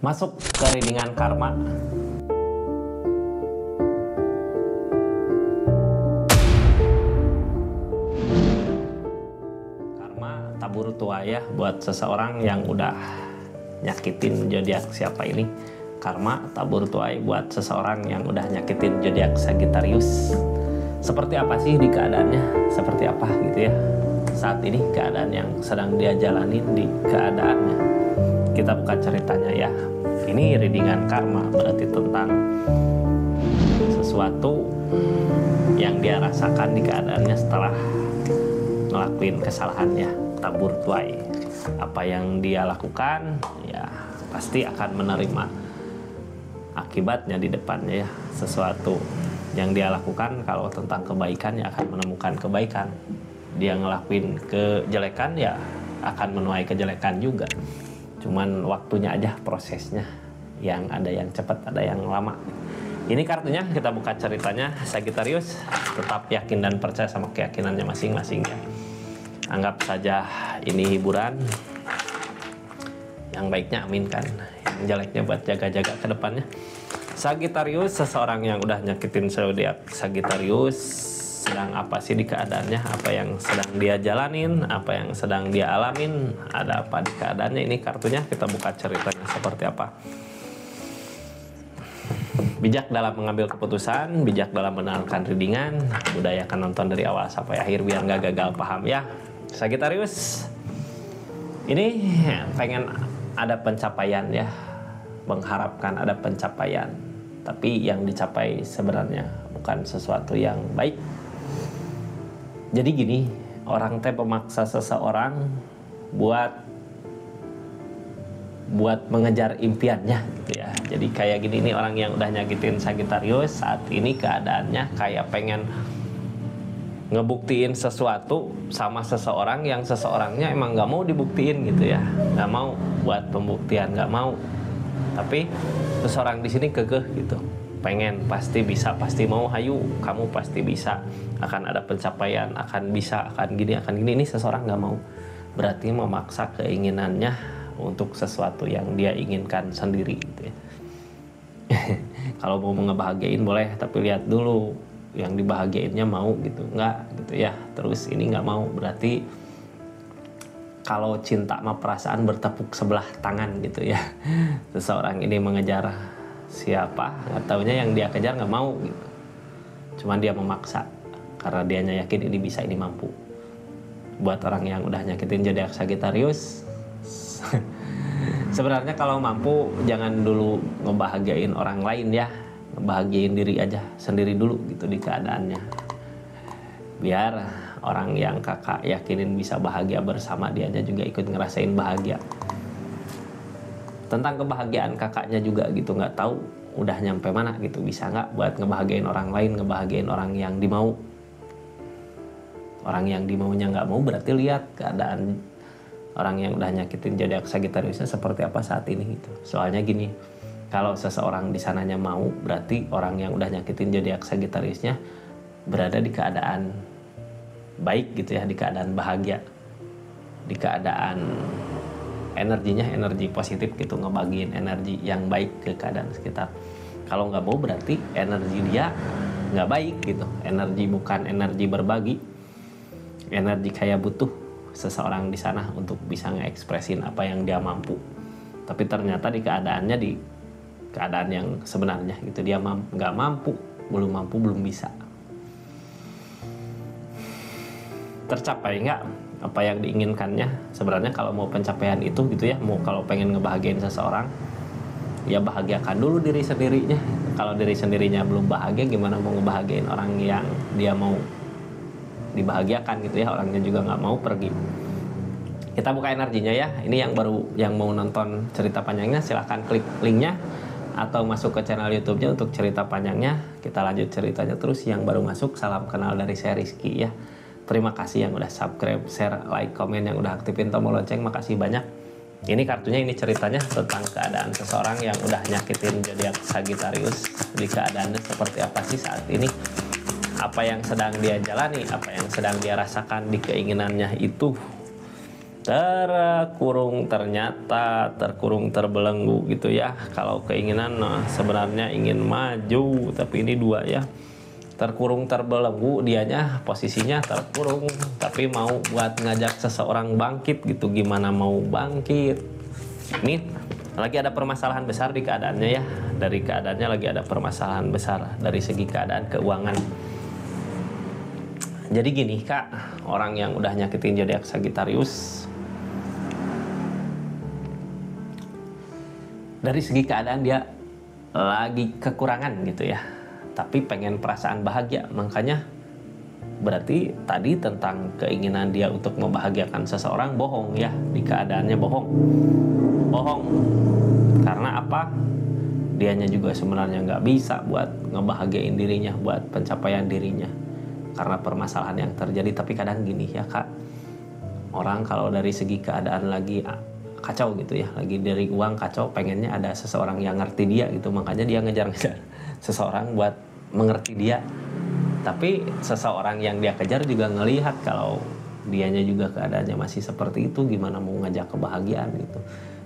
Masuk ke readingan karma. Karma tabur tuaya buat seseorang yang udah nyakitin zodiak siapa ini. Karma tabur tuai buat seseorang yang udah nyakitin zodiak Sagittarius. Seperti apa sih di keadaannya? Seperti apa gitu ya saat ini keadaan yang sedang dia jalanin di keadaannya. Kita buka ceritanya ya. Ini readingan karma, berarti tentang sesuatu yang dia rasakan di keadaannya setelah ngelakuin kesalahannya. Tabur tuai, apa yang dia lakukan ya pasti akan menerima akibatnya di depannya ya. Sesuatu yang dia lakukan kalau tentang kebaikan ya akan menemukan kebaikan. Dia ngelakuin kejelekan ya akan menuai kejelekan juga. Cuman waktunya aja prosesnya, yang ada yang cepat, ada yang lama. Ini kartunya, kita buka ceritanya. Sagittarius tetap yakin dan percaya sama keyakinannya masing-masing ya. Anggap saja ini hiburan. Yang baiknya aminkan, yang jeleknya buat jaga-jaga ke depannya. Sagittarius, seseorang yang udah nyakitin zodiak Sagittarius, sedang apa sih di keadaannya, apa yang sedang dia jalanin, apa yang sedang dia alamin, ada apa di keadaannya. Ini kartunya, kita buka ceritanya seperti apa. Bijak dalam mengambil keputusan, bijak dalam menentukan readingan, budayakan nonton dari awal sampai akhir biar nggak gagal paham ya. Sagittarius ini pengen ada pencapaian ya, mengharapkan ada pencapaian, tapi yang dicapai sebenarnya bukan sesuatu yang baik. Jadi gini, orang teh memaksa seseorang buat mengejar impiannya gitu ya. Jadi kayak gini, ini orang yang udah nyakitin Sagittarius saat ini keadaannya kayak pengen ngebuktiin sesuatu sama seseorang yang seseorangnya emang nggak mau dibuktiin gitu ya, nggak mau buat pembuktian, nggak mau. Tapi seseorang di sini kekeh gitu, pengen, pasti bisa, pasti mau, hayu kamu pasti bisa, akan ada pencapaian, akan bisa, akan gini. Ini seseorang nggak mau, berarti memaksa keinginannya untuk sesuatu yang dia inginkan sendiri gitu ya. Kalau mau ngebahagiain boleh, tapi lihat dulu yang dibahagiainnya mau gitu, nggak gitu ya. Terus ini nggak mau, berarti kalau cinta sama perasaan bertepuk sebelah tangan gitu ya. Seseorang ini mengejar siapa, nggak taunya yang dia kejar nggak mau gitu. Cuman dia memaksa karena dianya yakin ini bisa, ini mampu. Buat orang yang udah nyakitin zodiak Sagittarius, sebenarnya kalau mampu jangan dulu ngebahagiain orang lain ya, ngebahagiain diri aja sendiri dulu gitu di keadaannya. Biar orang yang kakak yakinin bisa bahagia bersama, dianya juga ikut ngerasain bahagia. Tentang kebahagiaan kakaknya juga gitu, nggak tahu udah nyampe mana gitu, bisa nggak buat ngebahagiain orang lain, ngebahagiain orang yang dimau. Orang yang dimaunya nggak mau, berarti lihat keadaan orang yang udah nyakitin zodiak Sagittariusnya seperti apa saat ini gitu. Soalnya gini, kalau seseorang di sananya mau, berarti orang yang udah nyakitin zodiak Sagittariusnya berada di keadaan baik gitu ya, di keadaan bahagia, di keadaan energinya energi positif gitu, ngebagiin energi yang baik ke keadaan sekitar. Kalau nggak mau berarti energi dia nggak baik gitu, energi bukan energi berbagi, energi kayak butuh seseorang di sana untuk bisa ngeekspresin apa yang dia mampu. Tapi ternyata di keadaannya, di keadaan yang sebenarnya gitu, dia nggak mampu, belum bisa. Tercapai nggak apa yang diinginkannya? Sebenarnya kalau mau pencapaian itu gitu ya, mau kalau pengen ngebahagiain seseorang, ya bahagiakan dulu diri sendirinya. Kalau diri sendirinya belum bahagia, gimana mau ngebahagiain orang yang dia mau dibahagiakan gitu ya, orangnya juga nggak mau pergi. Kita buka energinya ya. Ini yang baru yang mau nonton cerita panjangnya, silahkan klik linknya atau masuk ke channel YouTube-nya untuk cerita panjangnya. Kita lanjut ceritanya terus. Yang baru masuk, salam kenal dari saya Rizky ya. Terima kasih yang udah subscribe, share, like, komen, yang udah aktifin tombol lonceng, makasih banyak. Ini kartunya, ini ceritanya tentang keadaan seseorang yang udah nyakitin zodiak Sagittarius. Di keadaannya seperti apa sih saat ini? Apa yang sedang dia jalani, apa yang sedang dia rasakan di keinginannya itu. terkurung, ternyata terkurung terbelenggu gitu ya. Kalau keinginan sebenarnya ingin maju, tapi ini dua ya, terkurung terbelenggu, dianya posisinya terkurung tapi mau buat ngajak seseorang bangkit gitu. Gimana mau bangkit? Ini lagi ada permasalahan besar di keadaannya ya. Dari keadaannya lagi ada permasalahan besar dari segi keadaan keuangan. Jadi gini Kak, orang yang udah nyakitin zodiak Sagittarius, dari segi keadaan dia lagi kekurangan gitu ya, tapi pengen perasaan bahagia. Makanya berarti tadi tentang keinginan dia untuk membahagiakan seseorang bohong ya, di keadaannya bohong. Karena apa? Dianya juga sebenarnya nggak bisa buat ngebahagiain dirinya, buat pencapaian dirinya karena permasalahan yang terjadi. Tapi kadang gini ya Kak, orang kalau dari segi keadaan lagi kacau gitu ya, lagi dari uang kacau, pengennya ada seseorang yang ngerti dia gitu, makanya dia ngejar-ngejar seseorang buat mengerti dia. Tapi seseorang yang dia kejar juga ngelihat kalau dianya juga keadaannya masih seperti itu, gimana mau ngajak kebahagiaan gitu.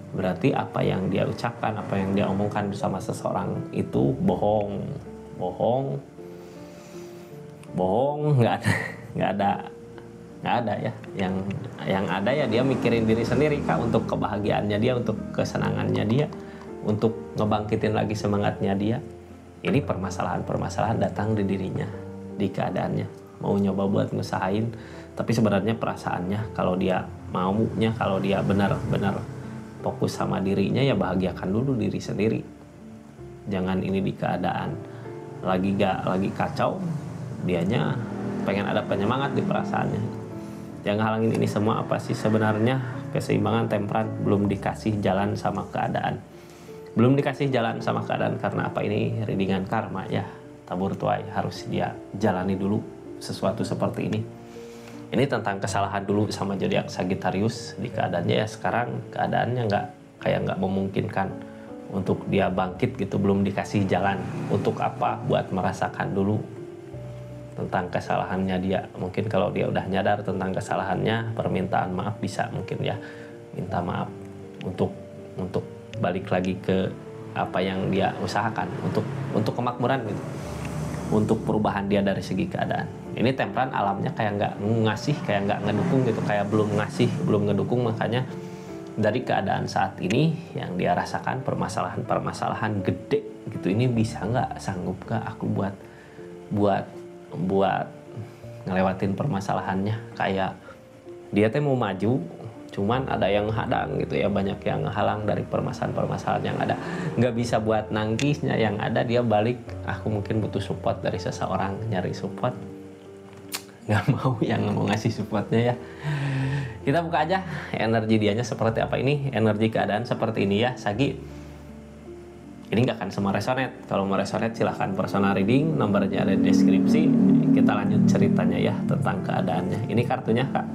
Berarti apa yang dia ucapkan, apa yang dia omongkan bersama seseorang itu bohong, nggak ada ya. Yang ada ya dia mikirin diri sendiri Kak, untuk kebahagiaannya dia, untuk kesenangannya dia, untuk ngebangkitin lagi semangatnya dia. Ini permasalahan datang di dirinya, di keadaannya mau nyoba buat ngusahain, tapi sebenarnya perasaannya kalau dia maunya, kalau dia benar-benar fokus sama dirinya ya bahagiakan dulu diri sendiri. Jangan ini di keadaan lagi kacau, dianya pengen ada penyemangat di perasaannya. Yang halangin ini semua apa sih sebenarnya? Keseimbangan, temperan, belum dikasih jalan sama keadaan. Belum dikasih jalan sama keadaan karena apa? Ini readingan karma ya, tabur tuai, harus dia jalani dulu sesuatu seperti ini. Ini tentang kesalahan dulu sama zodiak Sagittarius. Di keadaannya ya sekarang keadaannya nggak memungkinkan untuk dia bangkit gitu, belum dikasih jalan. Untuk apa? Buat merasakan dulu tentang kesalahannya dia. Mungkin kalau dia udah nyadar tentang kesalahannya, permintaan maaf bisa mungkin ya, minta maaf untuk balik lagi ke apa yang dia usahakan, untuk kemakmuran gitu, untuk perubahan dia dari segi keadaan. Ini temperan alamnya kayak nggak ngasih, kayak nggak ngedukung gitu, kayak belum ngasih, belum ngedukung. Makanya dari keadaan saat ini yang dia rasakan permasalahan gede gitu, ini bisa nggak, sanggup nggak aku buat ngelewatin permasalahannya. Kayak dia teh mau maju, cuman ada yang hadang gitu ya, banyak yang halang dari permasalahan yang ada. Nggak bisa buat nangkisnya, yang ada dia balik, aku mungkin butuh support dari seseorang, nyari support, nggak mau yang mau ngasih supportnya ya. Kita buka aja energi dianya seperti apa. Ini energi keadaan seperti ini ya Sagi. Ini nggak akan semua resonate. Kalau mau resonate silahkan personal reading, nomornya ada di deskripsi. Kita lanjut ceritanya ya tentang keadaannya. Ini kartunya Kak,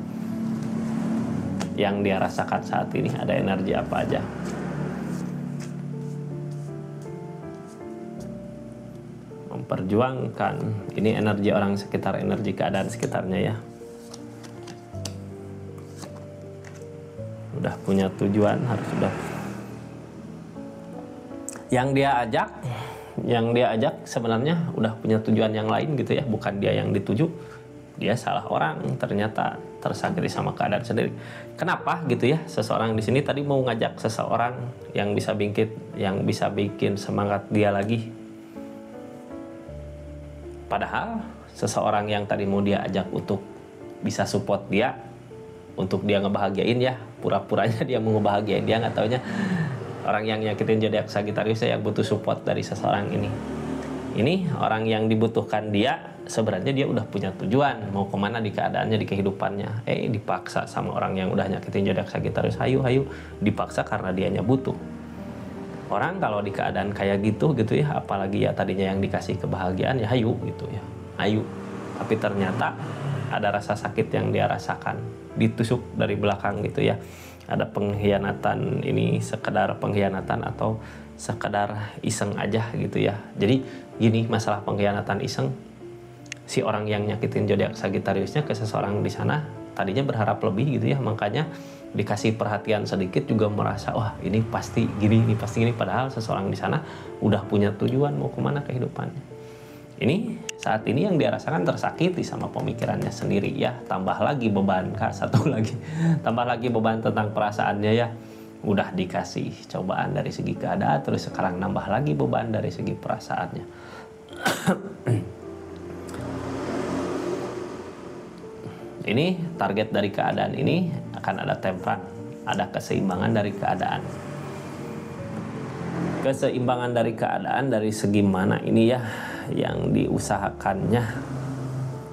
yang dia rasakan saat ini ada energi apa aja. Memperjuangkan, ini energi orang sekitar, energi keadaan sekitarnya ya. Udah punya tujuan, harus sudah. Yang dia ajak sebenarnya udah punya tujuan yang lain gitu ya, bukan dia yang dituju. Dia salah orang, ternyata tersakiti sama keadaan sendiri. Kenapa gitu ya? Seseorang di sini tadi mau ngajak seseorang yang bisa bikin semangat dia lagi. Padahal seseorang yang tadi mau dia ajak untuk bisa support dia, untuk dia ngebahagiain ya, pura-puranya dia mau ngebahagiain dia, nggak taunya orang yang nyakitin zodiak Sagittarius yang butuh support dari seseorang ini. Ini orang yang dibutuhkan dia, sebenarnya dia udah punya tujuan mau kemana di keadaannya, di kehidupannya. Dipaksa sama orang yang udah nyakitin zodiak Sagittarius, hayu dipaksa karena dianya butuh. Orang kalau di keadaan kayak gitu ya, apalagi ya tadinya yang dikasih kebahagiaan ya hayu gitu ya, hayu. Tapi ternyata ada rasa sakit yang dia rasakan, ditusuk dari belakang gitu ya. Ada pengkhianatan, ini sekedar pengkhianatan atau sekedar iseng aja gitu ya. Jadi gini, masalah pengkhianatan iseng, si orang yang nyakitin zodiak Sagittariusnya ke seseorang di sana tadinya berharap lebih gitu ya, makanya dikasih perhatian sedikit juga merasa wah ini pasti gini, ini pasti gini, padahal seseorang di sana udah punya tujuan mau kemana kehidupannya. Ini saat ini yang dia rasakan tersakiti sama pemikirannya sendiri ya, tambah lagi beban Kak, satu lagi tambah lagi beban tentang perasaannya ya. Udah dikasih cobaan dari segi keadaan, terus sekarang nambah lagi beban dari segi perasaannya. Ini target dari keadaan ini akan ada tempran, ada keseimbangan dari keadaan. Keseimbangan dari keadaan dari segi mana ini ya yang diusahakannya,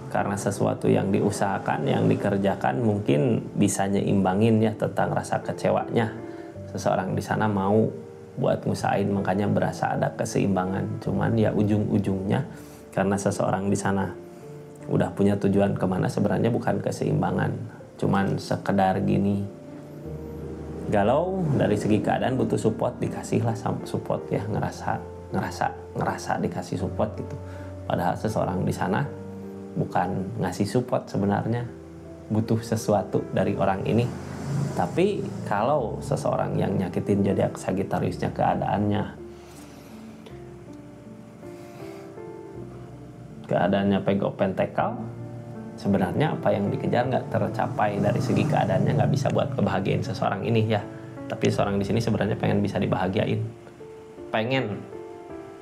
karena sesuatu yang diusahakan, yang dikerjakan mungkin bisa nyimbangin ya tentang rasa kecewanya. Seseorang di sana mau buat ngusahain, makanya berasa ada keseimbangan. Cuman ya ujung-ujungnya karena seseorang di sana udah punya tujuan kemana, sebenarnya bukan keseimbangan, cuman sekedar gini galau dari segi keadaan, butuh support, dikasihlah support ya, ngerasa dikasih support gitu. Padahal seseorang di sana bukan ngasih support, sebenarnya butuh sesuatu dari orang ini. Tapi kalau seseorang yang nyakitin zodiak Sagittariusnya keadaannya Page of Pentacle, sebenarnya apa yang dikejar nggak tercapai dari segi keadaannya, nggak bisa buat kebahagiaan seseorang ini ya. Tapi seorang di sini sebenarnya pengen bisa dibahagiain, pengen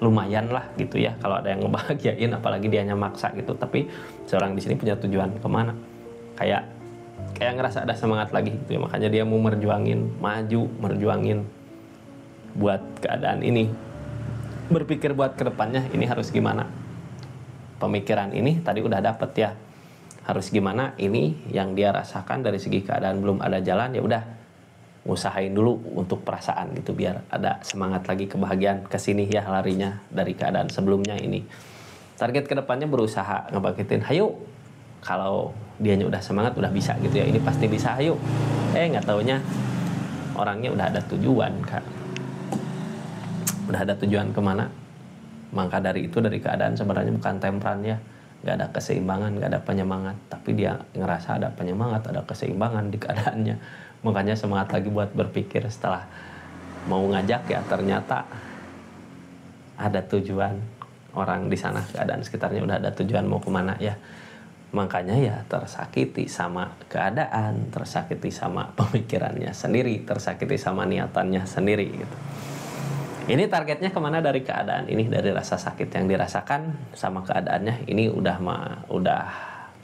lumayan lah gitu ya kalau ada yang ngebahagiain, apalagi dianya maksa gitu. Tapi seorang di sini punya tujuan kemana, kayak ngerasa ada semangat lagi gitu ya, makanya dia mau merjuangin buat keadaan ini, berpikir buat kedepannya ini harus gimana. Pemikiran ini tadi udah dapet ya, harus gimana, ini yang dia rasakan dari segi keadaan belum ada jalan, ya udah usahain dulu untuk perasaan gitu biar ada semangat lagi, kebahagiaan kesini ya larinya dari keadaan sebelumnya ini. Target kedepannya berusaha ngebangkitin, hayo kalau dianya udah semangat, udah bisa gitu ya, ini pasti bisa, hayo. Nggak taunya orangnya udah ada tujuan Kak, udah ada tujuan kemana. Maka dari itu, dari keadaan sebenarnya bukan tempran ya, nggak ada keseimbangan, nggak ada penyemangat, tapi dia ngerasa ada penyemangat, ada keseimbangan di keadaannya. Makanya semangat lagi buat berpikir setelah mau ngajak ya, ternyata ada tujuan orang di sana, keadaan sekitarnya udah ada tujuan mau kemana ya. Makanya ya tersakiti sama keadaan, tersakiti sama pemikirannya sendiri, tersakiti sama niatannya sendiri gitu. Ini targetnya kemana dari keadaan ini, dari rasa sakit yang dirasakan sama keadaannya. Ini udah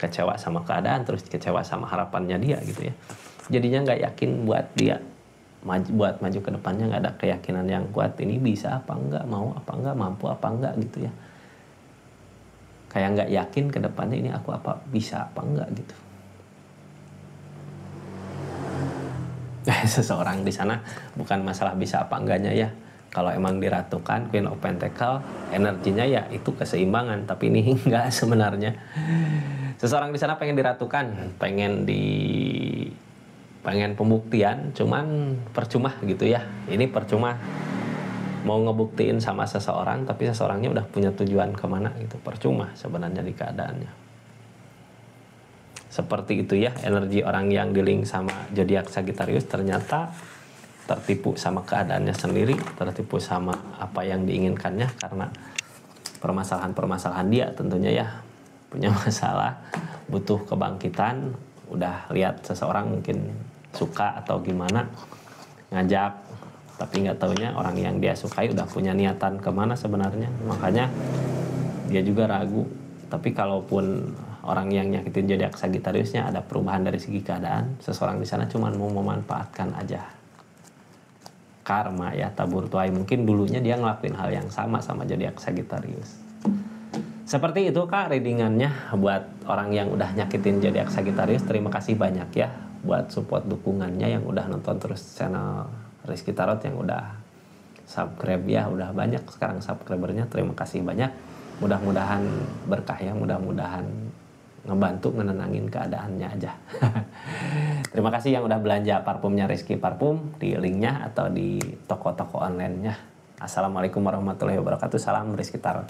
kecewa sama keadaan, terus kecewa sama harapannya dia gitu ya. Jadinya nggak yakin buat dia maju ke depannya, nggak ada keyakinan yang kuat. Ini bisa apa enggak, mau apa enggak, mampu apa enggak gitu ya. Kayak nggak yakin ke depannya, ini aku apa bisa apa enggak gitu. Seseorang di sana bukan masalah bisa apa enggaknya ya. Kalau emang diratukan Queen of Pentacle, energinya ya itu keseimbangan, tapi ini enggak sebenarnya. Seseorang di sana pengen diratukan, pengen pembuktian, cuman percuma gitu ya. Ini percuma mau ngebuktiin sama seseorang, tapi seseorangnya udah punya tujuan kemana gitu, percuma sebenarnya di keadaannya. Seperti itu ya energi orang yang di-link sama zodiak Sagittarius, ternyata tertipu sama keadaannya sendiri, tertipu sama apa yang diinginkannya karena permasalahan-permasalahan dia tentunya ya, punya masalah, butuh kebangkitan. Udah lihat seseorang mungkin suka atau gimana, ngajak, tapi nggak taunya orang yang dia sukai udah punya niatan kemana sebenarnya, makanya dia juga ragu. Tapi kalaupun orang yang nyakitin zodiak Sagittariusnya ada perubahan dari segi keadaan, seseorang di sana cuma mau memanfaatkan aja. Karma ya, tabur tuai, mungkin dulunya dia ngelakuin hal yang sama zodiak Sagittarius. Seperti itu Kak readingannya buat orang yang udah nyakitin zodiak Sagittarius. Terima kasih banyak ya buat support dukungannya yang udah nonton terus channel Rizky Tarot, yang udah subscribe ya, udah banyak sekarang subscribernya. Terima kasih banyak, mudah-mudahan berkah ya, mudah-mudahan ngebantu menenangin keadaannya aja. Terima kasih yang udah belanja parfumnya Rizky Parfum, di linknya atau di toko-toko online-nya. Assalamualaikum warahmatullahi wabarakatuh. Salam Rizky Tarot.